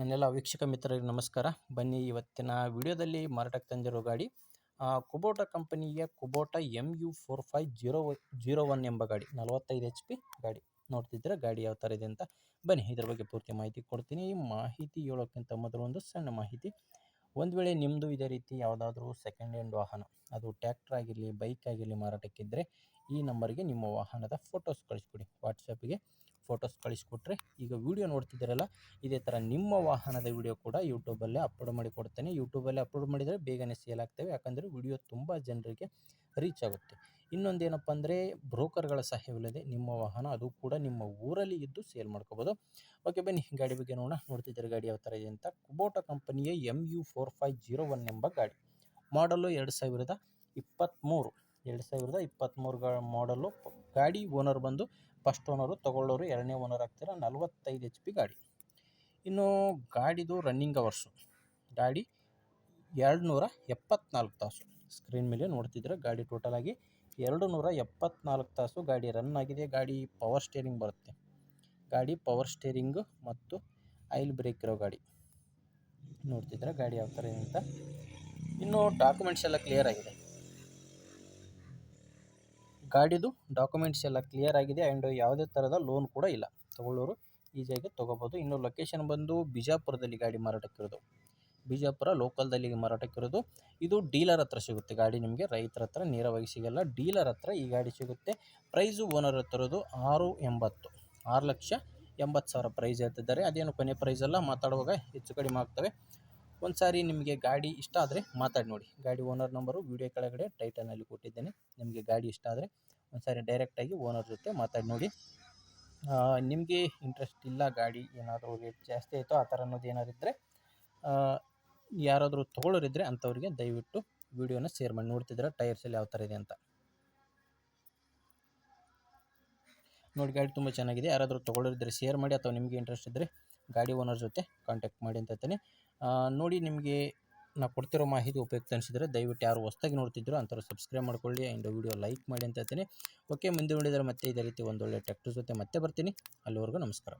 ನನ್ನೆಲ್ಲ ವೀಕ್ಷಕ ಮಿತ್ರರಿಗೆ ನಮಸ್ಕಾರ. ಬನ್ನಿ ಇವತ್ತಿನ ವಿಡಿಯೋದಲ್ಲಿ ಮಾರಾಟಕ್ಕೆ ತಂದಿರೋ ಗಾಡಿ ಕುಬೋಟಾ ಕಂಪನಿಯ ಕುಬೋಟಾ MU4501 ಎಂಬ ಗಾಡಿ 45 HP ಗಾಡಿ ನೋಡ್ತಿದ್ರೆ ಗಾಡಿ ಯಾವ ಥರ ಇದೆ ಅಂತ ಬನ್ನಿ ಇದ್ರ ಬಗ್ಗೆ ಪೂರ್ತಿ ಮಾಹಿತಿ ಕೊಡ್ತೀನಿ. ಈ ಮಾಹಿತಿ ಹೇಳೋಕ್ಕಿಂತ ಮೊದಲು ಒಂದು ಸಣ್ಣ ಮಾಹಿತಿ. ಒಂದು ವೇಳೆ ನಿಮ್ಮದು ಇದೇ ರೀತಿ ಯಾವುದಾದ್ರೂ ಸೆಕೆಂಡ್ ಹ್ಯಾಂಡ್ ವಾಹನ, ಅದು ಟ್ಯಾಕ್ಟರ್ ಆಗಿರಲಿ, ಬೈಕ್ ಆಗಿರಲಿ ಮಾರಾಟಕ್ಕಿದ್ದರೆ ಈ ನಂಬರ್ಗೆ ನಿಮ್ಮ ವಾಹನದ ಫೋಟೋಸ್ ಕಳಿಸ್ಕೊಡಿ. ವಾಟ್ಸಪ್ಪಿಗೆ ಫೋಟೋಸ್ ಕಳಿಸ್ಕೊಟ್ರೆ ಈಗ ವಿಡಿಯೋ ನೋಡ್ತಿದ್ದೀರಲ್ಲ, ಇದೇ ಥರ ನಿಮ್ಮ ವಾಹನದ ವಿಡಿಯೋ ಕೂಡ ಯೂಟ್ಯೂಬಲ್ಲೇ ಅಪ್ಲೋಡ್ ಮಾಡಿ ಕೊಡ್ತೇನೆ. ಯೂಟ್ಯೂಬಲ್ಲೇ ಅಪ್ಲೋಡ್ ಮಾಡಿದರೆ ಬೇಗನೆ ಸೇಲ್ ಆಗ್ತವೆ, ಯಾಕಂದರೆ ವಿಡಿಯೋ ತುಂಬ ಜನರಿಗೆ ರೀಚ್ ಆಗುತ್ತೆ. ಇನ್ನೊಂದೇನಪ್ಪ ಅಂದರೆ ಬ್ರೋಕರ್ಗಳ ಸಹಾಯವಿಲ್ಲದೆ ನಿಮ್ಮ ವಾಹನ ಅದು ಕೂಡ ನಿಮ್ಮ ಊರಲ್ಲಿ ಇದ್ದು ಸೇಲ್ ಮಾಡ್ಕೋಬೋದು. ಓಕೆ, ಬನ್ನಿ ಗಾಡಿ ಬಗ್ಗೆ ನೋಡ್ತಿದ್ದಾರೆ ಗಾಡಿ ಯಾವ ಥರ ಇದೆ ಅಂತ. ಕುಬೋಟಾ ಕಂಪನಿಯ MU4501 ಎಂಬ ಗಾಡಿ, ಮಾಡಲು 2023 ಮಾಡಲು. ಗಾಡಿ ಓನರ್ ಬಂದು ಫಸ್ಟ್ ಓನರು, ತೊಗೊಳ್ಳೋರು ಎರಡನೇ ಓನರ್ ಆಗ್ತೀರಾ. 45 HP ಗಾಡಿ. ಇನ್ನು ಗಾಡಿದು ರನ್ನಿಂಗ್ ಅವರ್ಸು, ಗಾಡಿ 274 ತಾಸು. ಸ್ಕ್ರೀನ್ ಮೇಲೆ ನೋಡ್ತಿದ್ರೆ ಗಾಡಿ ಟೋಟಲ್ ಆಗಿ 274 ತಾಸು ಗಾಡಿ ರನ್ ಆಗಿದೆ. ಗಾಡಿ ಪವರ್ ಸ್ಟೇರಿಂಗ್ ಬರುತ್ತೆ. ಗಾಡಿ ಪವರ್ ಸ್ಟೇರಿಂಗು ಮತ್ತು ಆಯಿಲ್ ಬ್ರೇಕ್ ಇರೋ ಗಾಡಿ. ನೋಡ್ತಿದ್ರೆ ಗಾಡಿ ಯಾವ ಥರ ಇದೆ ಅಂತ. ಇನ್ನು ಡಾಕ್ಯುಮೆಂಟ್ಸ್ ಎಲ್ಲ ಕ್ಲಿಯರ್ ಆಗಿದೆ. ಗಾಡಿದು ಡಾಕ್ಯುಮೆಂಟ್ಸ್ ಎಲ್ಲ ಕ್ಲಿಯರ್ ಆಗಿದೆ ಆ್ಯಂಡ್ ಯಾವುದೇ ಥರದ ಲೋನ್ ಕೂಡ ಇಲ್ಲ. ತೊಗೊಳ್ಳೋರು ಈಸಿಯಾಗಿ ತೊಗೋಬೋದು. ಇನ್ನು ಲೊಕೇಶನ್ ಬಂದು ಬಿಜಾಪುರದಲ್ಲಿ ಗಾಡಿ ಮಾರಾಟಕ್ಕಿರೋದು. ಬಿಜಾಪುರ ಲೋಕಲ್ದಲ್ಲಿ ಮಾರಾಟಕ್ಕಿರೋದು. ಇದು ಡೀಲರ್ ಹತ್ರ ಸಿಗುತ್ತೆ ಗಾಡಿ, ನಿಮಗೆ ರೈತರ ಹತ್ರ ನೇರವಾಗಿ ಸಿಗಲ್ಲ, ಡೀಲರ್ ಹತ್ರ ಈ ಗಾಡಿ ಸಿಗುತ್ತೆ. ಪ್ರೈಸು ಓನರ್ ಹತ್ತಿರೋದು 6,80,000 ಪ್ರೈಸ್ ಹೇಳ್ತಿದ್ದಾರೆ. ಅದೇನು ಕೊನೆ ಪ್ರೈಸ್ ಅಲ್ಲ, ಮಾತಾಡುವಾಗ ಹೆಚ್ಚು ಕಡಿಮೆ ಆಗ್ತವೆ. ಒಂದು ಸಾರಿ ನಿಮಗೆ ಗಾಡಿ ಇಷ್ಟ ಆದರೆ ಮಾತಾಡಿ ನೋಡಿ. ಗಾಡಿ ಓನರ್ ನಂಬರು ವಿಡಿಯೋ ಕೆಳಗಡೆ ಟೈಟಲ್ನಲ್ಲಿ ಕೊಟ್ಟಿದ್ದೇನೆ. ನಿಮಗೆ ಗಾಡಿ ಇಷ್ಟ ಆದರೆ ಒಂದು ಸಾರಿ ಡೈರೆಕ್ಟಾಗಿ ಓನರ್ ಜೊತೆ ಮಾತಾಡಿ ನೋಡಿ. ನಿಮಗೆ ಇಂಟ್ರೆಸ್ಟ್ ಇಲ್ಲ, ಗಾಡಿ ಏನಾದರೂ ರೇಟ್ ಜಾಸ್ತಿ ಆಯಿತು ಆ ಥರ ಅನ್ನೋದು ಏನಾದ್ರು ಇದ್ದರೆ, ಯಾರಾದರೂ ತೊಗೊಳ್ಳೋರಿದ್ದರೆ ಅಂಥವ್ರಿಗೆ ದಯವಿಟ್ಟು ವಿಡಿಯೋನ ಶೇರ್ ಮಾಡಿ. ನೋಡ್ತಿದ್ರೆ ಟೈರ್ಸ್ ಎಲ್ಲ ಯಾವ ಥರ ಇದೆ ಅಂತ ನೋಡಿ. ಗಾಡಿ ತುಂಬ ಚೆನ್ನಾಗಿದೆ. ಯಾರಾದರೂ ತೊಗೊಳ್ಳೋರಿದ್ದರೆ ಶೇರ್ ಮಾಡಿ, ಅಥವಾ ನಿಮಗೆ ಇಂಟ್ರೆಸ್ಟ್ ಇದ್ದರೆ ಗಾಡಿ ಓನರ್ ಜೊತೆ ಕಾಂಟ್ಯಾಕ್ಟ್ ಮಾಡಿ ಅಂತ ಹೇಳ್ತೇನೆ. ನೋಡಿ, ನಿಮಗೆ ನಾವು ಕೊಡ್ತಿರೋ ಮಾಹಿತಿ ಉಪಯುಕ್ತ ಅನಿಸಿದರೆ ದಯವಿಟ್ಟು ಯಾರು ಹೊಸದಾಗಿ ನೋಡ್ತಿದ್ರು ಅಂಥವ್ರು ಸಬ್ಸ್ಕ್ರೈಬ್ ಮಾಡ್ಕೊಳ್ಳಿ ಆ್ಯಂಡ್ ವಿಡಿಯೋ ಲೈಕ್ ಮಾಡಿ ಅಂತ ಹೇಳ್ತೀನಿ. ಓಕೆ, ಮುಂದೆ ನೋಡಿದರೆ ಮತ್ತೆ ಇದೇ ರೀತಿ ಒಂದೊಳ್ಳೆ ಟ್ರ್ಯಾಕ್ಟರ್ ಜೊತೆ ಮತ್ತೆ ಬರ್ತೀನಿ. ಅಲ್ಲಿವರೆಗೂ ನಮಸ್ಕಾರ.